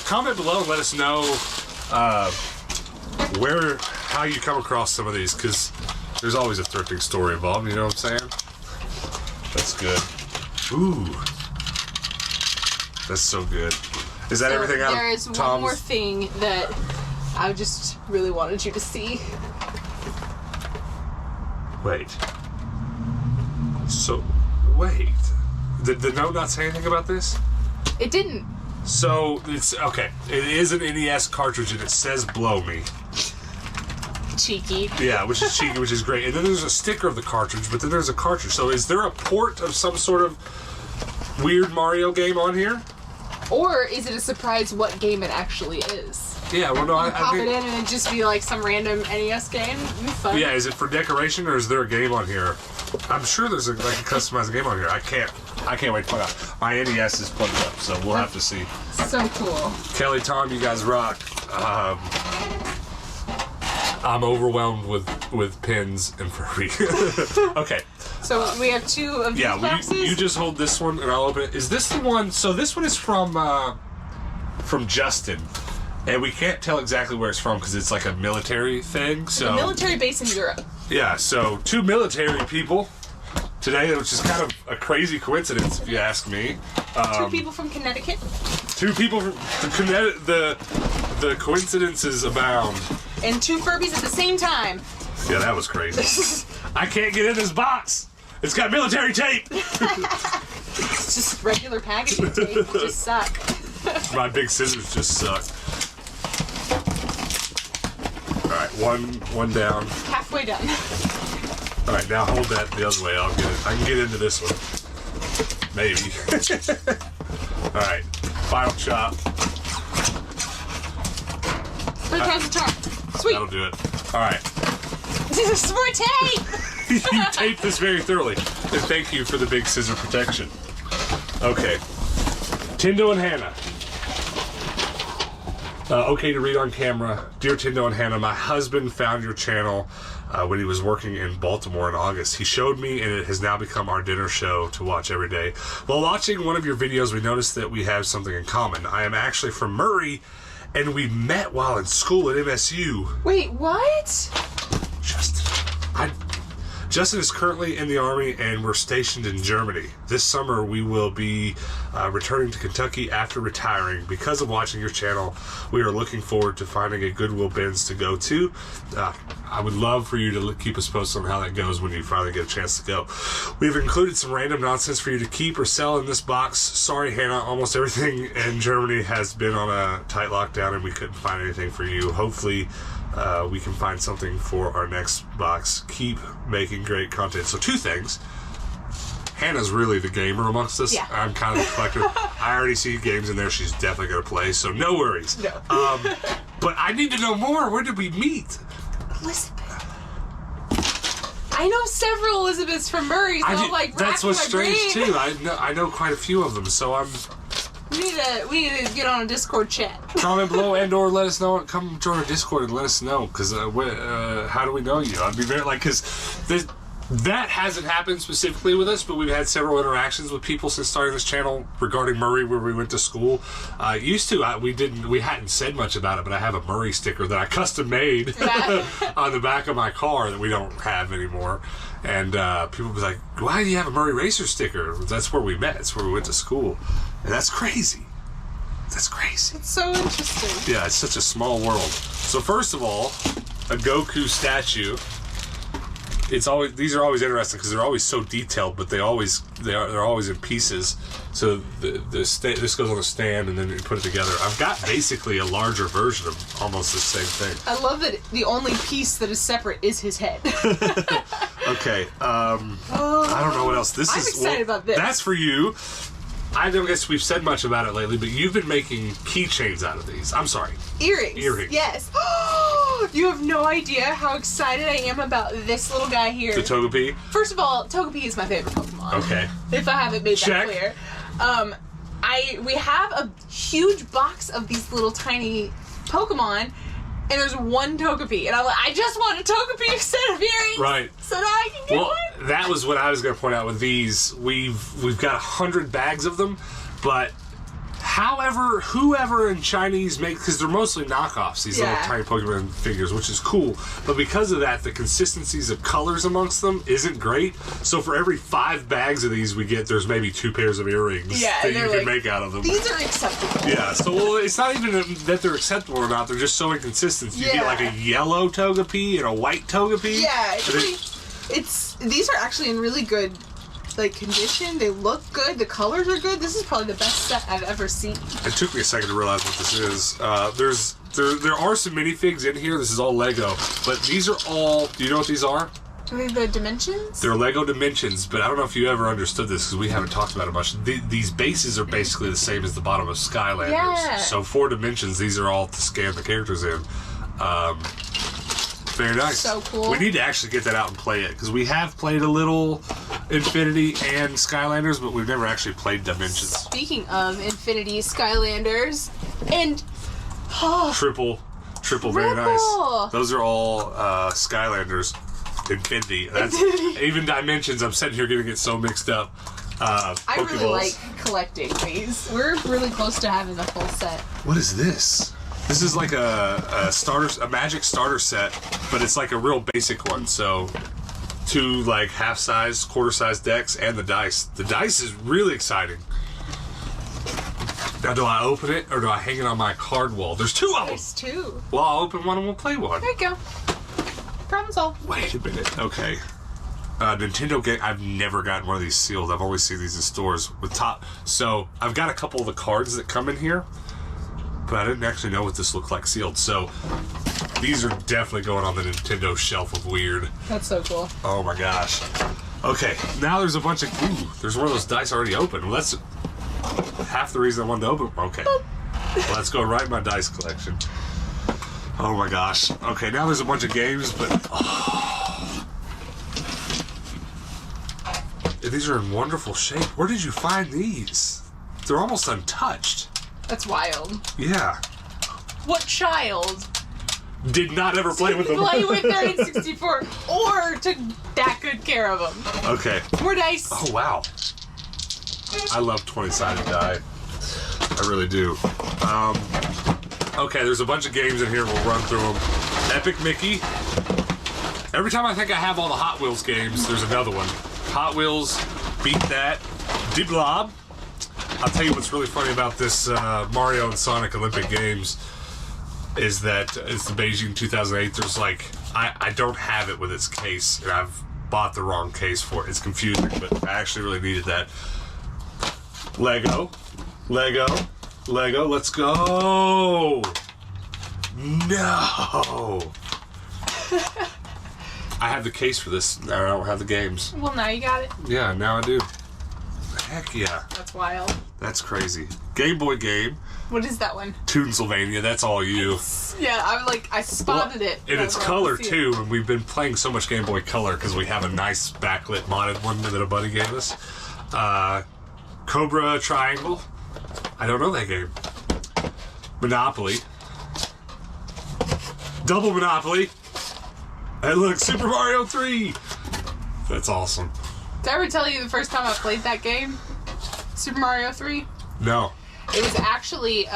comment below and let us know how you come across some of these, because there's always a thrifting story involved, you know what I'm saying? That's good. Ooh. That's so good. Is that everything out of There is Tom's? one more thing that I just really wanted you to see. Wait. So, wait. Did the note not say anything about this? It didn't. So, it's, okay. It is an NES cartridge and it says blow me. Cheeky. Yeah, which is cheeky, which is great. And then there's a sticker of the cartridge, but then there's a cartridge. So is there a port of some sort of weird Mario game on here? Or is it a surprise what game it actually is? Yeah, well, no, I Pop think... it in and it'd just be like some random NES game. It'd be fun. Yeah, is it for decoration or is there a game on here? I'm sure there's like a customized game on here. I can't wait to find out. My NES is plugged up, so we'll have to see. So cool. Kelly, Tom, you guys rock. I'm overwhelmed with pins and Furby. Okay. So we have two of these boxes? Yeah, you just hold this one and I'll open it. Is this the one? So this one is from Justin. And we can't tell exactly where it's from because it's like a military thing. So a military base in Europe. Yeah, so two military people today, which is kind of a crazy coincidence if you ask me. Two people from Connecticut. Two people from the coincidences abound. And two Furbies at the same time. Yeah, that was crazy. I can't get in this box. It's got military tape. It's just regular packaging tape. It just suck. My big scissors just suck. All right, one down. Halfway done. All right, now hold that the other way. I'll get it. I can get into this one. Maybe. All right, final chop. Third time's a charm. Sweet. That'll do it. All right. This is for tape. You taped this very thoroughly. And thank you for the big scissor protection. Okay. Tindo and Hannah. Okay to read on camera. Dear Tindo and Hannah, my husband found your channel when he was working in Baltimore in August. He showed me, and it has now become our dinner show to watch every day. While watching one of your videos, we noticed that we have something in common. I am actually from Murray, and we met while in school at MSU. Wait, what? Justin is currently in the Army, and we're stationed in Germany. This summer, we will be returning to Kentucky after retiring. Because of watching your channel, we are looking forward to finding a Goodwill bins to go to. I would love for you to keep us posted on how that goes when you finally get a chance to go. We've included some random nonsense for you to keep or sell in this box. Sorry, Hannah, almost everything in Germany has been on a tight lockdown, and we couldn't find anything for you. Hopefully, we can find something for our next box. Keep making great content. So 2 things. Hannah's really the gamer amongst us. Yeah. I'm kind of the collector. I already see games in there she's definitely going to play, so no worries. No. But I need to know more. Where did we meet? Elizabeth. I know several Elizabeths from Murray, so I'm like, that's what's strange, too. I know quite a few of them, so I'm... We need to get on a Discord chat. Comment below and/or let us know. Come join our Discord and let us know. Because how do we know you? I'd be very because that hasn't happened specifically with us, but we've had several interactions with people since starting this channel regarding Murray, where we went to school. We hadn't said much about it, but I have a Murray sticker that I custom made on the back of my car that we don't have anymore. And people be like, "Why do you have a Murray Racer sticker?" That's where we met. It's where we went to school. And that's crazy. That's crazy. It's so interesting. Yeah, it's such a small world. So first of all, a Goku statue. These are always interesting because they're always so detailed, but they're always in pieces. So this goes on a stand, and then you put it together. I've got basically a larger version of almost the same thing. I love that the only piece that is separate is his head. Okay. I don't know what else. I'm excited about this. That's for you. I don't guess we've said much about it lately, but you've been making keychains out of these. I'm sorry. Earrings. Earrings. Yes. You have no idea how excited I am about this little guy here. The Togepi? First of all, Togepi is my favorite Pokemon. Okay. If I haven't made Check. that clear. We have a huge box of these little tiny Pokemon, and there's one Togepi, and I'm like, I just want a Togepi set of earrings, right? So that I can get one. That was what I was going to point out with these. We've got 100 bags of them, but whoever in Chinese makes, because they're mostly knockoffs, these little tiny Pokemon figures, which is cool. But because of that, the consistencies of colors amongst them isn't great. So for every 5 bags of these we get, there's maybe 2 pairs of earrings that you can make out of them. These are acceptable. Yeah, so it's not even that they're acceptable or not, they're just so inconsistent. You get like a yellow Togepi and a white Togepi. Yeah, these are actually in really good condition. They look good. The colors are good. This is probably the best set I've ever seen. It took me a second to realize what this is. There are some minifigs in here. This is all Lego, but these are all. Do you know what these are? Are they the Dimensions? They're Lego Dimensions, but I don't know if you ever understood this because we haven't talked about it much. These bases are basically the same as the bottom of Skylanders. Yeah. So 4 dimensions. These are all to scan the characters in. Very nice. So cool. We need to actually get that out and play it because we have played a little Infinity and Skylanders, but we've never actually played Dimensions. Speaking of Infinity, Skylanders, and Triple, very nice. Those are all Skylanders. Infinity. Even Dimensions. I'm sitting here getting it so mixed up. I really like collecting these. We're really close to having the full set. What is this? This is like a magic starter set, but it's like a real basic one. So 2 half-size, quarter-size decks, and the dice. The dice is really exciting. Now, do I open it or do I hang it on my card wall? There's 2 of them. There's 2. Well, I'll open one and we'll play one. There you go. Problem solved. Wait a minute. Okay. Nintendo game. I've never gotten one of these sealed. I've always seen these in stores with top. So I've got a couple of the cards that come in here, but I didn't actually know what this looked like sealed. So these are definitely going on the Nintendo shelf of weird. That's so cool. Oh my gosh. Okay, now there's a bunch of. Ooh, there's one of those dice already open. Well, that's half the reason I wanted to open. Okay. Well, let's go right in my dice collection. Oh my gosh. Okay, now there's a bunch of games, but these are in wonderful shape. Where did you find these? They're almost untouched. That's wild. Yeah. What child did not ever play with them? play with their N64 or took that good care of them? Okay. More dice. Oh, wow. I love 20-sided die. I really do. Okay, there's a bunch of games in here. We'll run through them. Epic Mickey. Every time I think I have all the Hot Wheels games, there's another one. Hot Wheels, Beat That, Diblob. I'll tell you what's really funny about this Mario and Sonic Olympic Games is that it's the Beijing 2008. There's like, I don't have it with its case, and I've bought the wrong case for it. It's confusing, but I actually really needed that. Lego, let's go! No! I have the case for this, I don't have the games. Well, now you got it. Yeah, now I do. Heck yeah. That's wild. That's crazy. Game Boy game. What is that one? Toonsylvania, that's all you. Yeah, I spotted it. And it's color too, and we've been playing so much Game Boy Color because we have a nice backlit modded one that a buddy gave us. Cobra Triangle. I don't know that game. Monopoly. Double Monopoly. And look, Super Mario 3. That's awesome. Did I ever tell you the first time I played that game? Super Mario 3? No. It was actually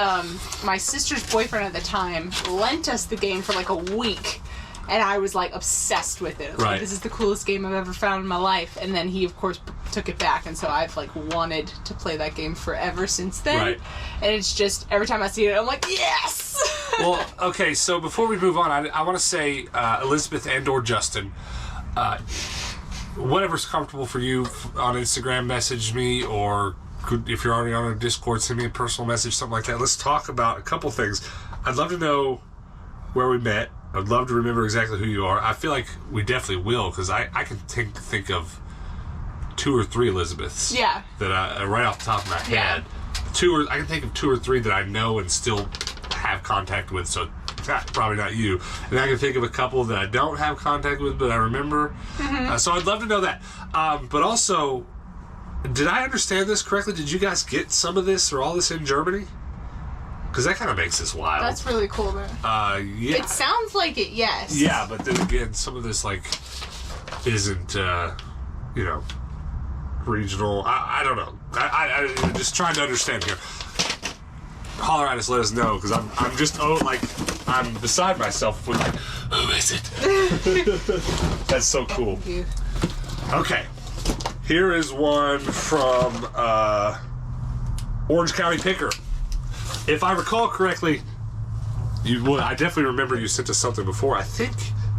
my sister's boyfriend at the time lent us the game for like a week, and I was like obsessed with it. I was like, this is the coolest game I've ever found in my life. And then he, of course, took it back, and so I've like wanted to play that game forever since then. Right. And it's just every time I see it, I'm like, yes. Well, okay. So before we move on, I want to say Elizabeth and/or Justin. Whatever's comfortable for you on Instagram, message me, or if you're already on our Discord, send me a personal message, something like that. Let's talk about a couple things. I'd love to know where we met. I'd love to remember exactly who you are. I feel like we definitely will, because I can think of 2 or 3 Elizabeths. Yeah. That I right off the top of my head. Yeah. I can think of 2 or 3 that I know and still have contact with. So probably not you. And I can think of a couple that I don't have contact with, but I remember. Mm-hmm. So I'd love to know that. But also, did I understand this correctly? Did you guys get some of this or all this in Germany? Because that kind of makes this wild. That's really cool, though. Yeah. It sounds like it, yes. Yeah, but then again, some of this, like, isn't, regional. I don't know. I'm just trying to understand here. Holler at us, let us know, because I'm just, I'm beside myself with, like, who is it? That's so cool. Thank you. Okay. Here is one from Orange County Picker. If I recall correctly, I definitely remember you sent us something before. I think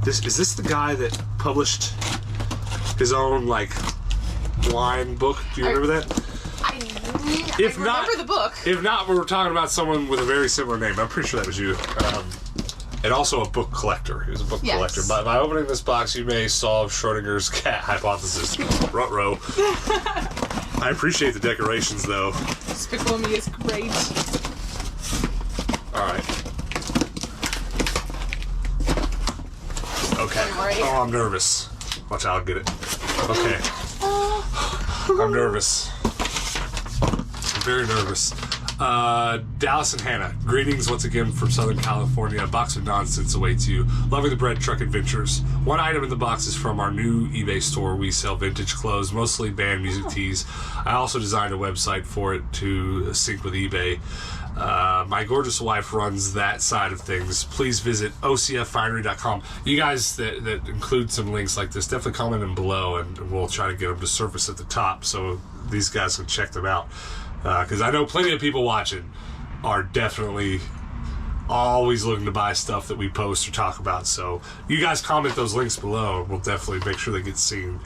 is this the guy that published his own like wine book? Do you remember that? I remember the book. If not, we were talking about someone with a very similar name. I'm pretty sure that was you. And also a book collector. He was a book collector. By opening this box, you may solve Schrodinger's cat hypothesis. Ruh-roh. I appreciate the decorations, though. Despicable Me is great. Alright. Okay. Right. Oh, I'm nervous. Watch out, I'll get it. Okay. I'm nervous. I'm very nervous. Dallas and Hannah, greetings once again from Southern California. A box of nonsense awaits you. Loving the bread truck adventures. One item in the box is from our new eBay store. We sell vintage clothes, mostly band music tees. I also designed a website for it to sync with eBay. My gorgeous wife runs that side of things. Please visit ocffinery.com. You guys that include some links like this, definitely comment them below, and we'll try to get them to surface at the top so these guys can check them out. Because I know plenty of people watching are definitely always looking to buy stuff that we post or talk about. So you guys comment those links below. We'll definitely make sure they get seen.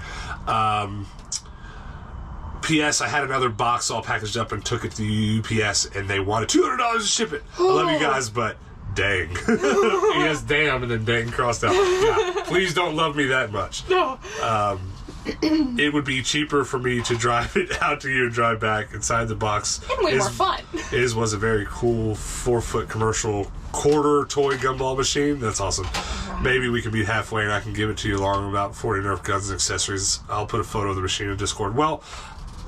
P.S. I had another box all packaged up and took it to UPS, and they wanted $200 to ship it. I love you guys, but dang. He has damn and then dang crossed out. Yeah, please don't love me that much. No. It would be cheaper for me to drive it out to you and drive back. Inside the box And way more fun. was a very cool 4-foot commercial quarter toy gumball machine. That's awesome. Maybe we can meet halfway and I can give it to you along with about 40 Nerf guns and accessories. I'll put a photo of the machine in Discord. Well,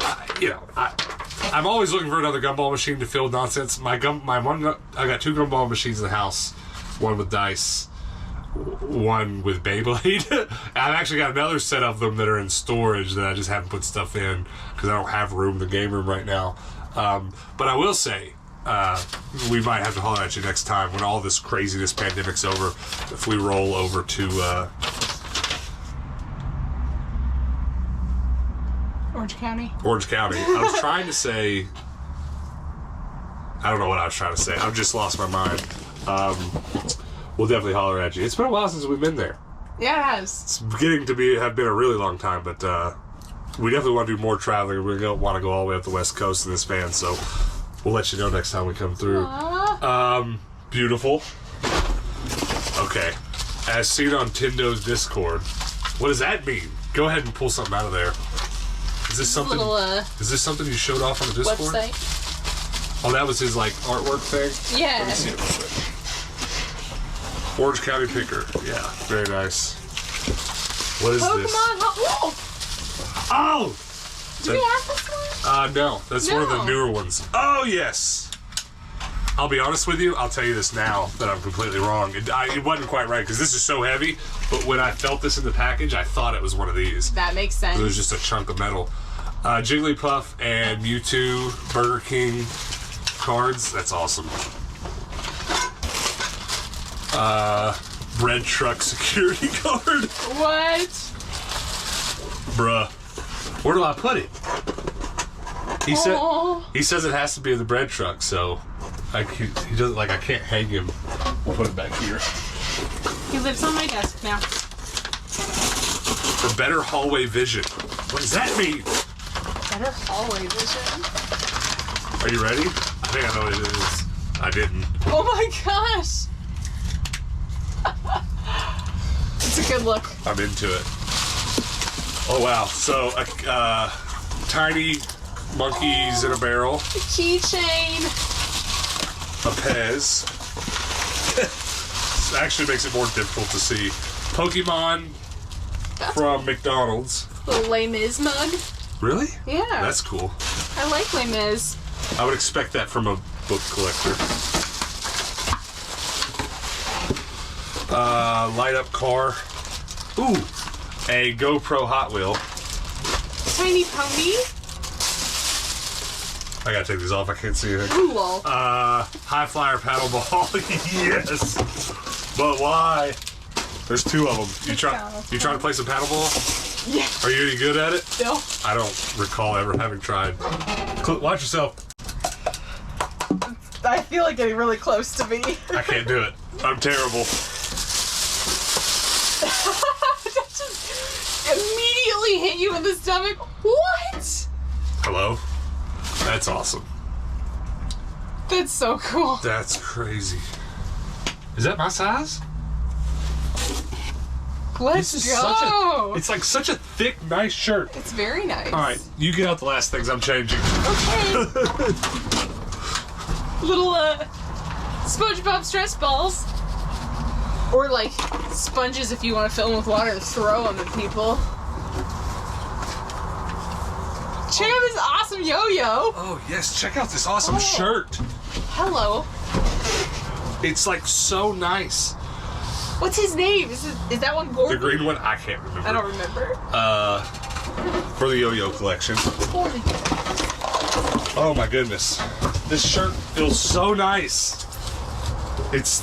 I I'm always looking for another gumball machine to fill with nonsense. I got 2 gumball machines in the house. One with dice, one with Beyblade. I've actually got another set of them that are in storage that I just haven't put stuff in because I don't have room in the game room right now. But I will say, we might have to holler at you next time when all this craziness pandemic's over. If we roll over to Orange County. Orange County. I was trying to say, I don't know what I was trying to say. I've just lost my mind. We'll definitely holler at you. It's been a while since we've been there. Yeah, it has. It's beginning to have been a really long time, but we definitely want to do more traveling. We don't want to go all the way up the West Coast in this van, so we'll let you know next time we come through. Beautiful. Okay. As seen on Tindo's Discord. What does that mean? Go ahead and pull something out of there. Is this something? Is this something you showed off on the Discord? Website. Oh, that was his like artwork thing. Yeah. Let me see it real quick. Orange County Picker. Yeah, very nice. What is this? Pokemon. Oh! Did we have this one? No. That's one of the newer ones. Oh, yes! I'll be honest with you. I'll tell you this now that I'm completely wrong. It wasn't quite right because this is so heavy, but when I felt this in the package, I thought it was one of these. That makes sense. It was just a chunk of metal. Jigglypuff and Mewtwo, Burger King cards. That's awesome. Bread truck security card. What? Bruh. Where do I put it? He says it has to be in the bread truck, so he doesn't I can't hang him. We'll put it back here. He lives on my desk now. For better hallway vision. What does that mean? Better hallway vision. Are you ready? I think I know what it is. I didn't. Oh my gosh. It's a good look. I'm into it. Oh wow! So tiny monkeys in a barrel. A keychain. A Pez. This actually makes it more difficult to see. Pokemon from McDonald's. Little Les Mis mug. Really? Yeah. That's cool. I like Les Mis. I would expect that from a book collector. Light up car. Ooh, a GoPro Hot Wheel. Tiny pony. I gotta take these off. I can't see anything. Ooh, lol. High flyer paddle ball. Yes. But why? There's 2 of them. You trying to play some paddle ball? Yeah. Are you any good at it? No. I don't recall ever having tried. Watch yourself. I feel like getting really close to me. I can't do it. I'm terrible. That just immediately hit you in the stomach. What? Hello? That's awesome. That's so cool. That's crazy. Is that my size? Let's go. It's like such a thick, nice shirt. It's very nice. All right, you get out the last things. I'm changing. Okay. Little SpongeBob stress balls. Or like sponges if you want to fill them with water and throw them at people. Check out this awesome yo-yo. Oh yes, check out this awesome shirt. Hello. It's like so nice. What's his name? Is that one Gordon? The green one, I can't remember. I don't remember. For the yo-yo collection. Holy. Oh my goodness. This shirt feels so nice.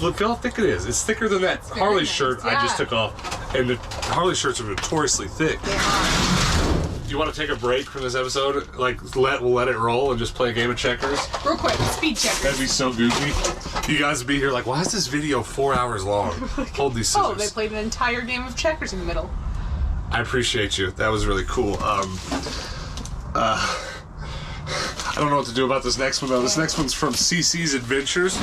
Look how thick it is. It's thicker than that Harley nice. shirt I just took off. And the Harley shirts are notoriously thick. They are. Do you want to take a break from this episode? Like, we'll let it roll and just play a game of checkers? Real quick, speed checkers. That'd be so goofy. You guys would be here like, why is this video 4 hours long? Hold these scissors. Oh, they played an entire game of checkers in the middle. I appreciate you. That was really cool. I don't know what to do about this next one, though. This next one's from CC's Adventures.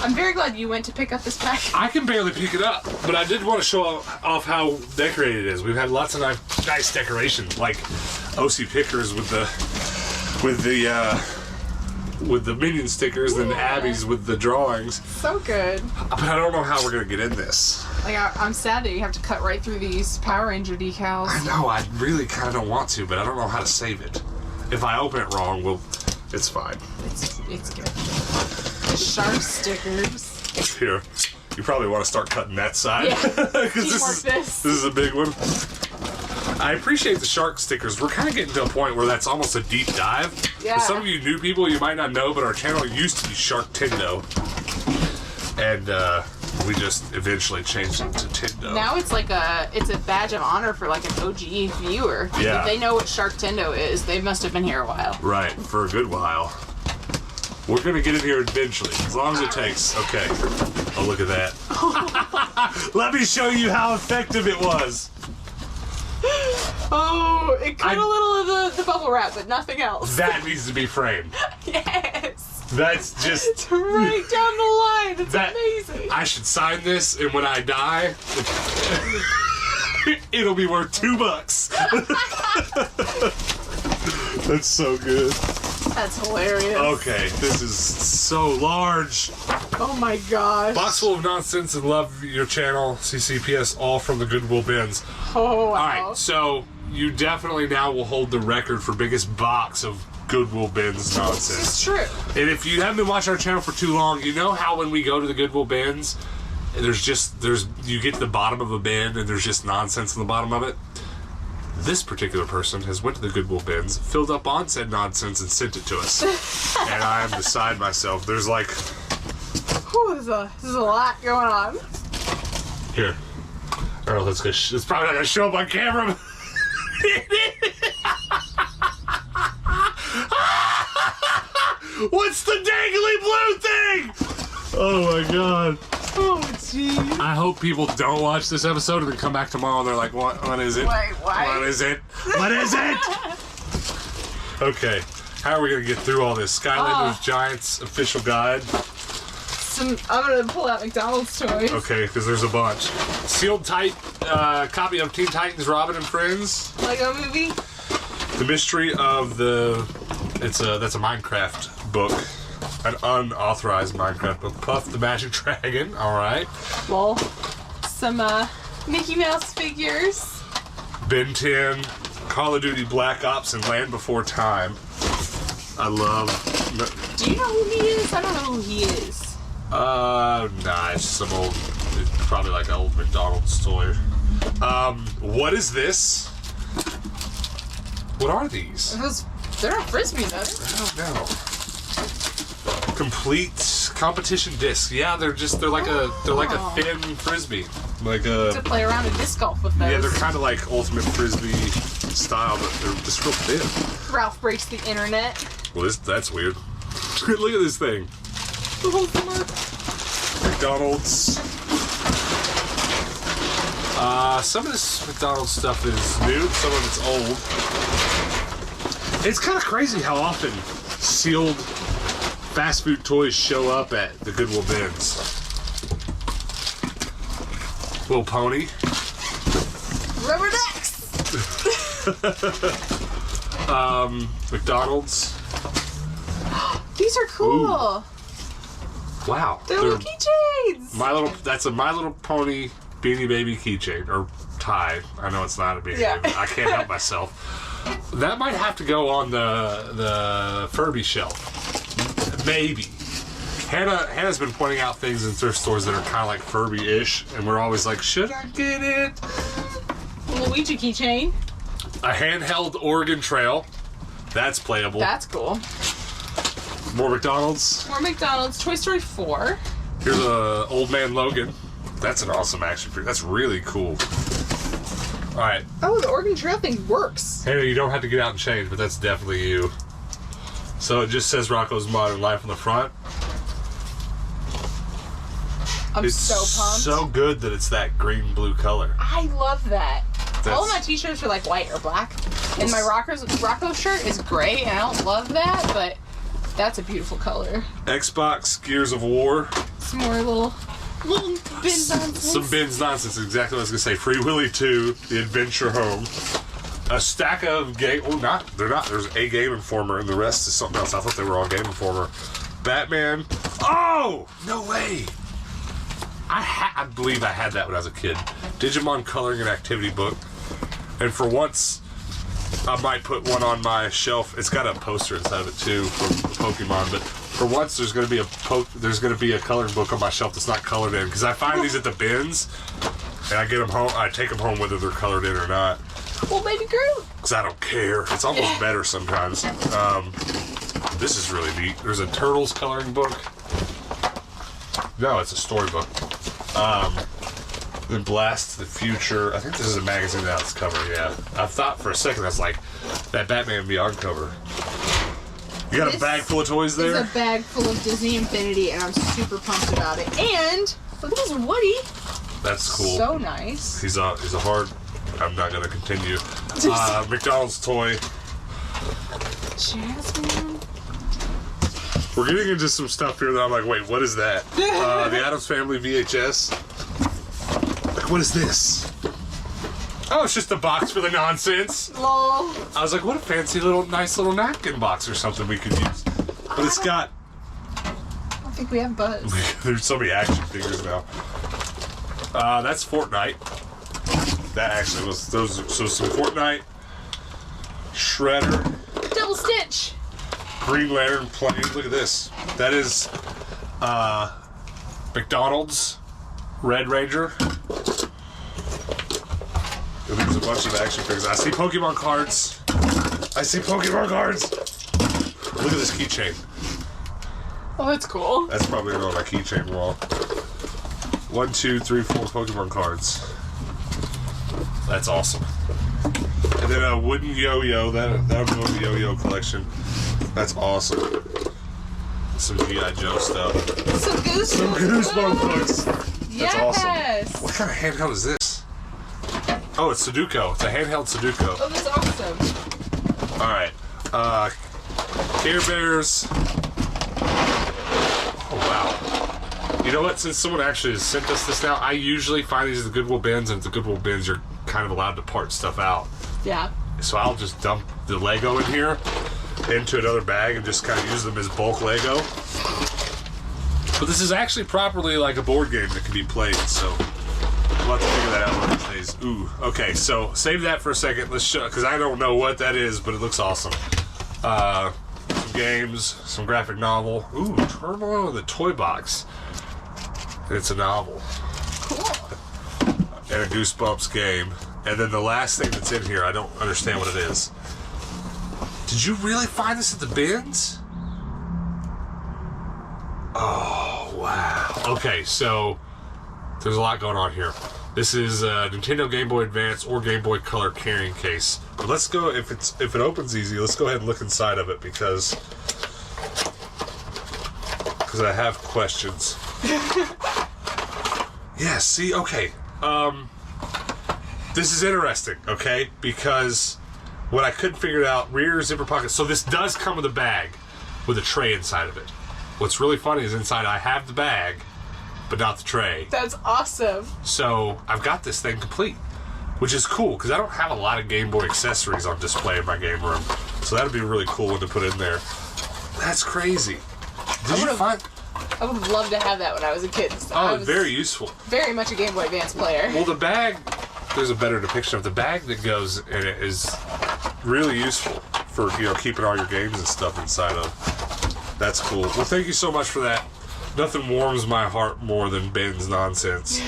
I'm very glad you went to pick up this pack. I can barely pick it up, but I did want to show off how decorated it is. We've had lots of nice decoration, like OC Pickers with the Minion stickers, and Abby's with the drawings. So good. But I don't know how we're gonna get in this. Like, I'm sad that you have to cut right through these Power Ranger decals. I know, I really kind of don't want to, but I don't know how to save it. If I open it wrong, we'll It's fine. It's good. Shark stickers. Here. You probably want to start cutting that side. Yeah. Because this is a big one. I appreciate the shark stickers. We're kind of getting to a point where that's almost a deep dive. Yeah. For some of you new people, you might not know, but our channel used to be Shark Tindo. And we just eventually changed it to Tindo. Now it's like it's a badge of honor for like an OG viewer. Yeah. If they know what Shark Tindo is, they must have been here a while. Right, for a good while. We're gonna get in here eventually, as long as it takes. Okay. Oh, look at that. Let me show you how effective it was. Oh, it cut a little of the bubble wrap, but nothing else. That needs to be framed. Yes. That's just... It's right down the line. It's amazing. I should sign this, and when I die, it'll be worth $2. That's so good. That's hilarious. Okay, this is so large. Oh my gosh. Box full of nonsense and love your channel. CCPS, all from the Goodwill bins. Oh, wow. All right, so you definitely now will hold the record for biggest box of Goodwill bins nonsense. This is true. And if you haven't been watching our channel for too long, you know how when we go to the Goodwill bins, you get to the bottom of a bin and there's just nonsense in the bottom of it? This particular person has went to the Goodwill bins, filled up on said nonsense, and sent it to us. And I am beside myself. There's like... Whew, this is a lot going on. Here. Or let's go. It's probably not going to show up on camera. What's the dangly blue thing? Oh my god. Oh, jeez. I hope people don't watch this episode and then come back tomorrow and they're like, what is it? Wait, what? What is it? What is it? Okay. How are we going to get through all this? Skylanders Giants official guide. I'm going to pull out McDonald's toys. Okay, because there's a bunch. Sealed tight copy of Teen Titans Robin and Friends. Lego movie. The Mystery of the... that's a Minecraft book. An unauthorized Minecraft book. Puff the Magic Dragon. Alright. Well, some Mickey Mouse figures. Ben 10. Call of Duty Black Ops and Land Before Time. I love... Do you know who he is? I don't know who he is. Nah, it's some old... It's probably like an old McDonald's toy. What is this? What are these? They're not Frisbee, though. I don't know. Complete competition disc. Yeah, they're like a thin Frisbee. Like a... To play around in disc golf with those. Yeah, they're kind of like Ultimate Frisbee style, but they're just real thin. Ralph breaks the internet. Well, that's weird. Look at this thing. McDonald's. Some of this McDonald's stuff is new, some of it's old. It's kind of crazy how often sealed fast food toys show up at the Goodwill bins. Little pony. Rubber ducks! McDonald's. These are cool. Ooh. Wow. They're little keychains. That's a My Little Pony Beanie Baby keychain, or tie. I know it's not a Beanie Baby. I can't help myself. That might have to go on the Furby shelf. Maybe. Hannah's been pointing out things in thrift stores that are kind of like Furby-ish, and we're always like, should I get it? Luigi keychain. A handheld Oregon Trail. That's playable. That's cool. More McDonald's. More McDonald's. Toy Story 4. Here's a Old Man Logan. That's an awesome action figure. That's really cool. All right. Oh, the Oregon Trail thing works. Hannah, you don't have to get out and change, but that's definitely you. So it just says Rocco's Modern Life on the front. It's so pumped. So good that it's that green-blue color. I love that. All of my t-shirts are like white or black. And my Rocco shirt is gray, and I don't love that, but that's a beautiful color. Xbox Gears of War. Some more little bins nonsense. Some bins nonsense, exactly what I was going to say. Free Willy 2, The Adventure Home. A stack of game... Oh, they're not. There's a Game Informer, and the rest is something else. I thought they were all Game Informer. Batman. Oh! No way! I believe I had that when I was a kid. Digimon Coloring and Activity Book. And for once, I might put one on my shelf. It's got a poster inside of it too from Pokemon, but for once there's going to be a coloring book on my shelf that's not colored in, because I find these at the bins and I get them home. I take them home whether they're colored in or not. Well, baby Groot. Because I don't care. It's almost better sometimes. This is really neat. There's a Turtles coloring book. No, it's a storybook. Then Blast to the Future. I think this is a magazine that it's cover, yeah. I thought for a second that's like that Batman Beyond cover. You got a bag full of toys there? It's a bag full of Disney Infinity, and I'm super pumped about it. And look at this Woody. That's cool. So nice. He's a hard. I'm not gonna continue. McDonald's toy. Jasmine. We're getting into some stuff here that I'm like, wait, what is that? The Addams Family VHS. Like, what is this? Oh, it's just a box for the nonsense. Lol. I was like, what a fancy nice little napkin box or something we could use. But it's got. I don't think we have Buzz. There's so many action figures now. That's Fortnite. That actually was those. So some Fortnite, Shredder, Double Stitch, Green Lantern planes. Look at this. That is McDonald's Red Ranger. And there's a bunch of action figures. I see Pokemon cards. Look at this keychain. Oh, that's cool. That's probably on my keychain wall. 1, 2, 3, 4 Pokemon cards. That's awesome. And then a wooden yo-yo. That'll go in the yo-yo collection. That's awesome. Some G.I. Joe stuff. Some Goosebumps books. That's awesome. Yes. What kind of handheld is this? Oh, it's Sudoku. It's a handheld Sudoku. Oh, that's awesome. All right. Care Bears. Oh, wow. You know what? Since someone actually has sent us this now, I usually find these at the Goodwill bins, and at the Goodwill bins, you're kind of allowed to part stuff out. Yeah. So I'll just dump the Lego in here into another bag and just kind of use them as bulk Lego. But this is actually properly like a board game that can be played, so we'll have to figure that out one of these days. Ooh, okay, so save that for a second. Let's show, because I don't know what that is, but it looks awesome. Some games, some graphic novel. Ooh, Turbo in the Toy Box. It's a novel. Cool. And a Goosebumps game. And then the last thing that's in here, I don't understand what it is. Did you really find this at the bins? Oh, wow. Okay, so there's a lot going on here. This is a Nintendo Game Boy Advance or Game Boy Color carrying case. But let's go, if it opens easy, let's go ahead and look inside of it because I have questions. Yeah, see, okay. This is interesting, okay? Because what I couldn't figure out, rear zipper pocket. So this does come with a bag with a tray inside of it. What's really funny is inside I have the bag, but not the tray. That's awesome. So I've got this thing complete, which is cool because I don't have a lot of Game Boy accessories on display in my game room. So that'd be a really cool one to put in there. That's crazy. Did you find... I would have loved to have that when I was a kid. So Oh, very useful. Very much a Game Boy Advance player. Well, the bag, there's a better depiction of the bag that goes in it is really useful for, keeping all your games and stuff inside of. That's cool. Well, thank you so much for that. Nothing warms my heart more than Ben's nonsense.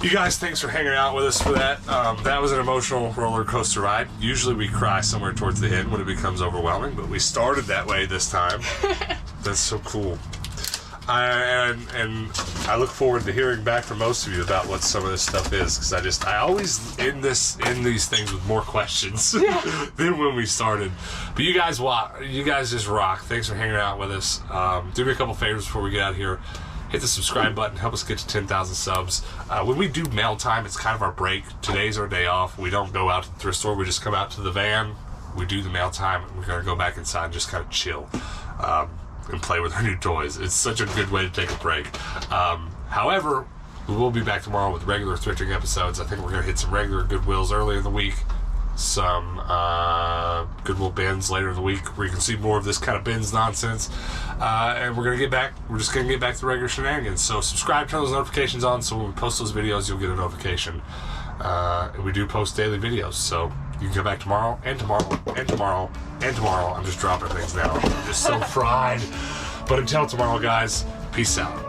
You guys, thanks for hanging out with us for that. That was an emotional roller coaster ride. Usually we cry somewhere towards the end when it becomes overwhelming, but we started that way this time. That's so cool. And I look forward to hearing back from most of you about what some of this stuff is, because I always end these things with more questions than when we started. But you guys just rock. Thanks for hanging out with us. Do me a couple favors before we get out of here. Hit the subscribe button. Help us get to 10,000 subs. When we do mail time, it's kind of our break. Today's our day off. We don't go out to the thrift store. We just come out to the van. We do the mail time. We're going to go back inside and just kind of chill. And play with our new toys. It's such a good way to take a break. However, we will be back tomorrow with regular thrifting episodes. I think we're going to hit some regular Goodwills early in the week, some Goodwill bins later in the week where you can see more of this kind of bins nonsense. And we're just going to get back to regular shenanigans. So subscribe, turn those notifications on so when we post those videos, you'll get a notification. And we do post daily videos, so You can come back tomorrow, and tomorrow, and tomorrow, and tomorrow. I'm just dropping things now. I'm just so fried. But until tomorrow, guys, peace out.